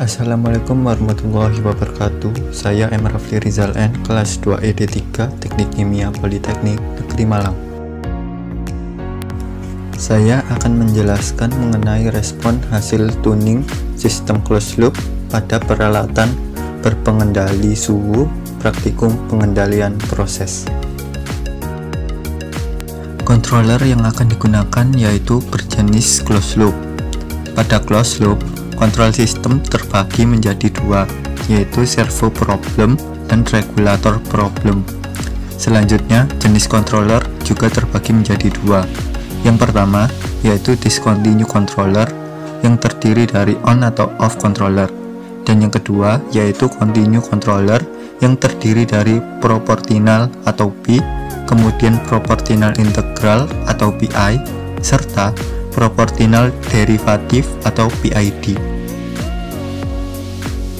Assalamualaikum warahmatullahi wabarakatuh. Saya M. Rafli Rizal N, kelas 2 ED3, Teknik Kimia Politeknik Negeri Malang. Saya akan menjelaskan mengenai respon hasil tuning sistem closed loop pada peralatan berpengendali suhu praktikum pengendalian proses. Controller yang akan digunakan yaitu berjenis closed loop. Pada closed loop, kontrol sistem terbagi menjadi dua, yaitu servo problem dan regulator problem. Selanjutnya, jenis controller juga terbagi menjadi dua. Yang pertama, yaitu discontinue controller yang terdiri dari on atau off controller. Dan yang kedua, yaitu continue controller yang terdiri dari proportional atau P, kemudian proportional integral atau PI, serta proportional derivative atau PID.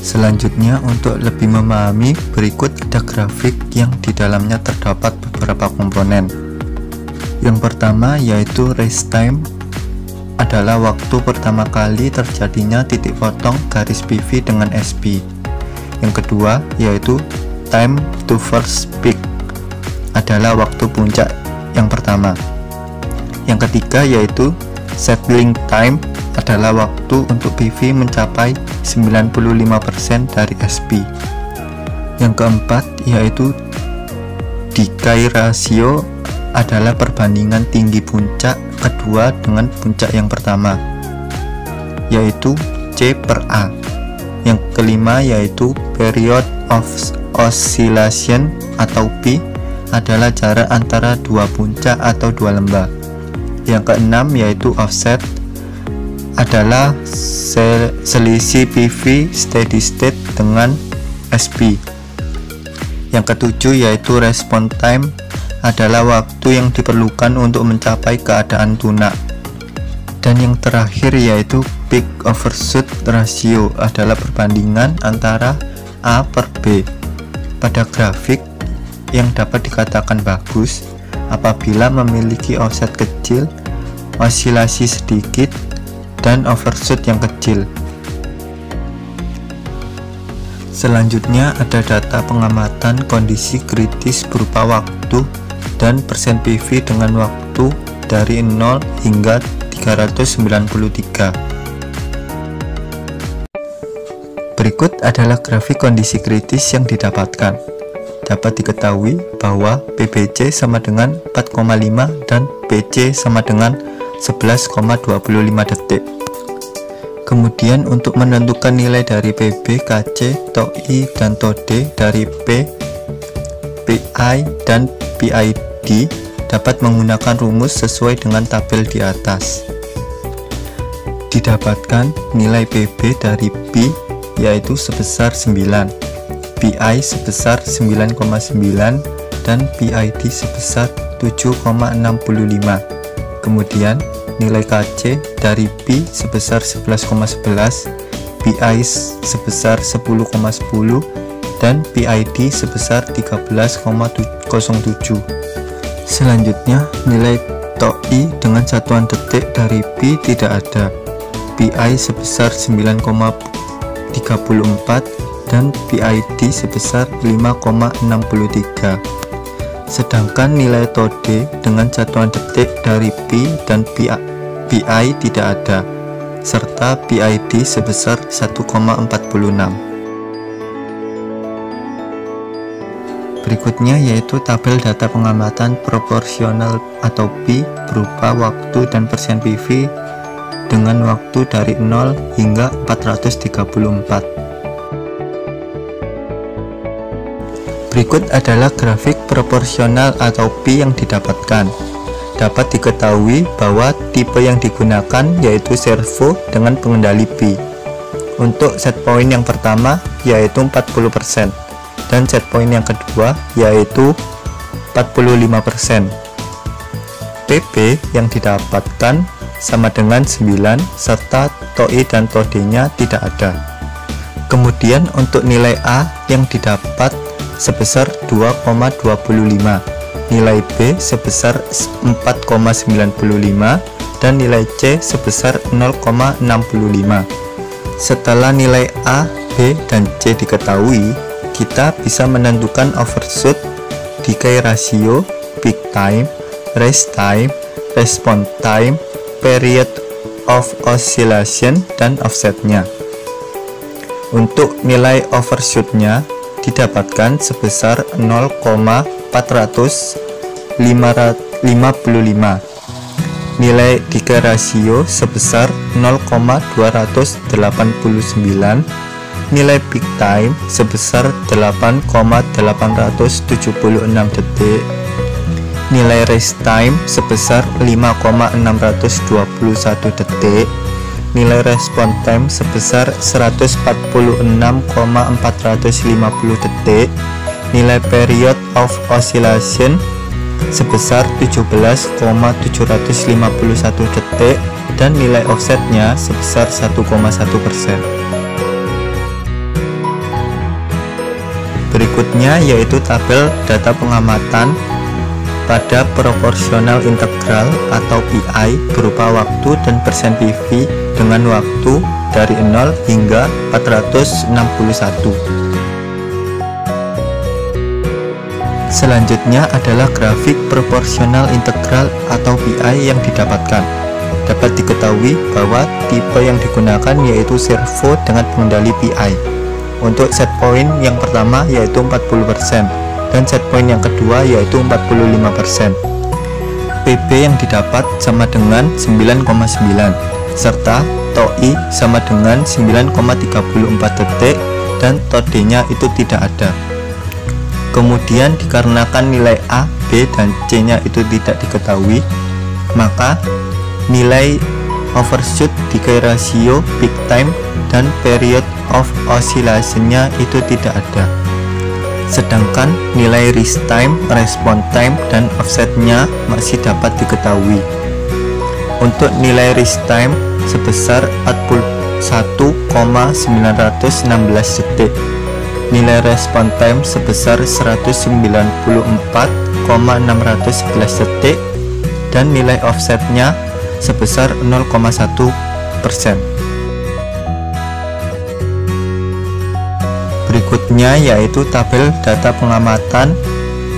Selanjutnya, untuk lebih memahami, berikut ada grafik yang di dalamnya terdapat beberapa komponen. Yang pertama yaitu race time, adalah waktu pertama kali terjadinya titik potong garis PV dengan SP. Yang kedua yaitu time to first peak, adalah waktu puncak yang pertama. Yang ketiga yaitu settling time, adalah waktu untuk PV mencapai 95% dari SP. Yang keempat yaitu decay ratio, adalah perbandingan tinggi puncak kedua dengan puncak yang pertama, yaitu C per A. Yang kelima yaitu period of oscillation atau P, adalah jarak antara dua puncak atau dua lembah. Yang keenam yaitu offset, adalah selisih PV steady state dengan SP. Yang ketujuh yaitu response time, adalah waktu yang diperlukan untuk mencapai keadaan tunak. Dan yang terakhir yaitu peak overshoot ratio, adalah perbandingan antara A per B. Pada grafik yang dapat dikatakan bagus apabila memiliki offset kecil, osilasi sedikit, dan overshoot yang kecil. Selanjutnya ada data pengamatan kondisi kritis berupa waktu dan persen PV dengan waktu dari 0 hingga 393. Berikut adalah grafik kondisi kritis yang didapatkan. Dapat diketahui bahwa PBC sama dengan 4,5 dan PC sama dengan 11,25 detik. Kemudian untuk menentukan nilai dari PB, KC, TOI, dan TOD dari P, PI, dan PID dapat menggunakan rumus sesuai dengan tabel di atas. Didapatkan nilai PB dari P yaitu sebesar 9, PI sebesar 9,9, dan PID sebesar 7,65. Kemudian nilai KC dari P sebesar 11,11, PI sebesar 10,10, dan PID sebesar 13,07. Selanjutnya nilai TOI dengan satuan detik dari P tidak ada. PI sebesar 9,34 dan PID sebesar 5,63. Sedangkan nilai TOD dengan satuan detik dari P dan PI tidak ada, serta PID sebesar 1,46. Berikutnya yaitu tabel data pengamatan proporsional atau P berupa waktu dan persen PV dengan waktu dari 0 hingga 434. Berikut adalah grafik proporsional atau P yang didapatkan. Dapat diketahui bahwa tipe yang digunakan yaitu servo dengan pengendali P. Untuk set point yang pertama yaitu 40%, dan set point yang kedua yaitu 45%. PP yang didapatkan sama dengan 9, serta TOI dan TOD-nya tidak ada. Kemudian untuk nilai A yang didapat sebesar 2,25, nilai B sebesar 4,95, dan nilai C sebesar 0,65. Setelah nilai A, B, dan C diketahui, kita bisa menentukan overshoot, decay ratio, peak time, rest time, response time, period of oscillation, dan offsetnya. Untuk nilai overshootnya didapatkan sebesar 0,455, nilai decay ratio sebesar 0,289, nilai peak time sebesar 8,876 detik, nilai rest time sebesar 5,621 detik, nilai response time sebesar 146,450 detik, nilai period of oscillation sebesar 17,751 detik, dan nilai offsetnya sebesar 1,1%. Berikutnya yaitu tabel data pengamatan pada proporsional integral atau PI berupa waktu dan persen PV dengan waktu dari 0 hingga 461. Selanjutnya adalah grafik proporsional integral atau PI yang didapatkan. Dapat diketahui bahwa tipe yang digunakan yaitu servo dengan pengendali PI. Untuk set point yang pertama yaitu 40%, dan set point yang kedua yaitu 45%. PB yang didapat sama dengan 9,9, serta TOI sama dengan 9,34 detik, dan TOD nya itu tidak ada. Kemudian dikarenakan nilai A, B, dan C nya itu tidak diketahui, maka nilai overshoot, decay ratio, peak time, dan period of oscillation nya itu tidak ada. Sedangkan nilai rest time, response time, dan offsetnya masih dapat diketahui. Untuk nilai rest time sebesar 41,916 detik, nilai response time sebesar 194,611 detik, dan nilai offsetnya sebesar 0,1%. Berikutnya yaitu tabel data pengamatan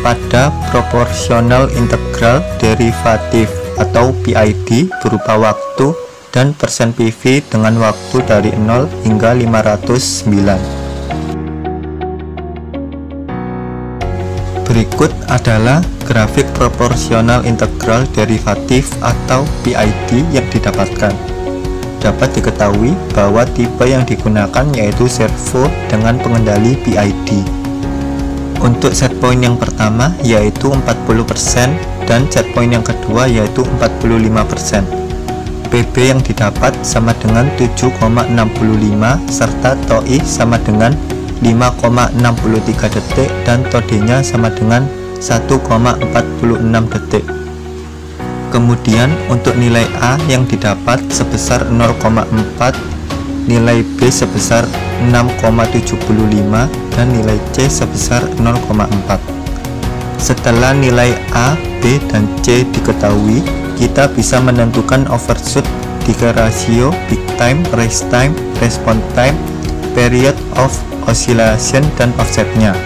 pada proporsional integral derivatif atau PID berupa waktu dan persen PV dengan waktu dari 0 hingga 509. Berikut adalah grafik proporsional integral derivatif atau PID yang didapatkan. Dapat diketahui bahwa tipe yang digunakan yaitu servo dengan pengendali PID. Untuk set point yang pertama yaitu 40%, dan set point yang kedua yaitu 45%. PB yang didapat sama dengan 7,65, serta TOI sama dengan 5,63 detik, dan TOD nya sama dengan 1,46 detik. Kemudian untuk nilai A yang didapat sebesar 0,4, nilai B sebesar 6,75, dan nilai C sebesar 0,4. Setelah nilai A, B, dan C diketahui, kita bisa menentukan overshoot, decay ratio, peak time, rest time, response time, period of oscillation, dan offsetnya.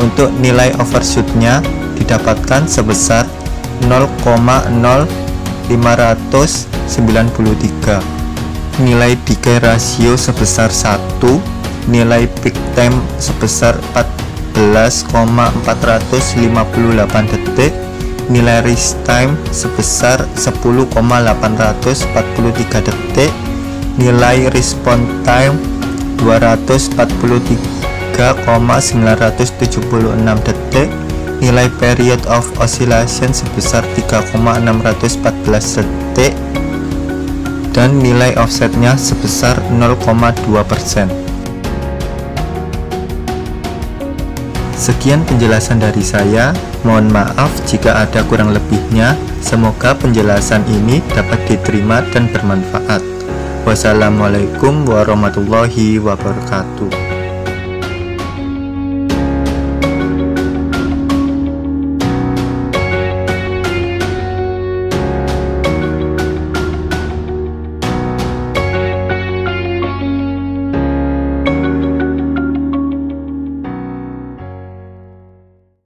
Untuk nilai overshootnya didapatkan sebesar 0,0593, nilai decay ratio sebesar 1, nilai peak time sebesar 14,458 detik, nilai rest time sebesar 10,843 detik, nilai response time 243,976 detik, nilai period of oscillation sebesar 3,614 detik, dan nilai offsetnya sebesar 0,2%. Sekian penjelasan dari saya, mohon maaf jika ada kurang lebihnya. Semoga penjelasan ini dapat diterima dan bermanfaat. Wassalamualaikum warahmatullahi wabarakatuh.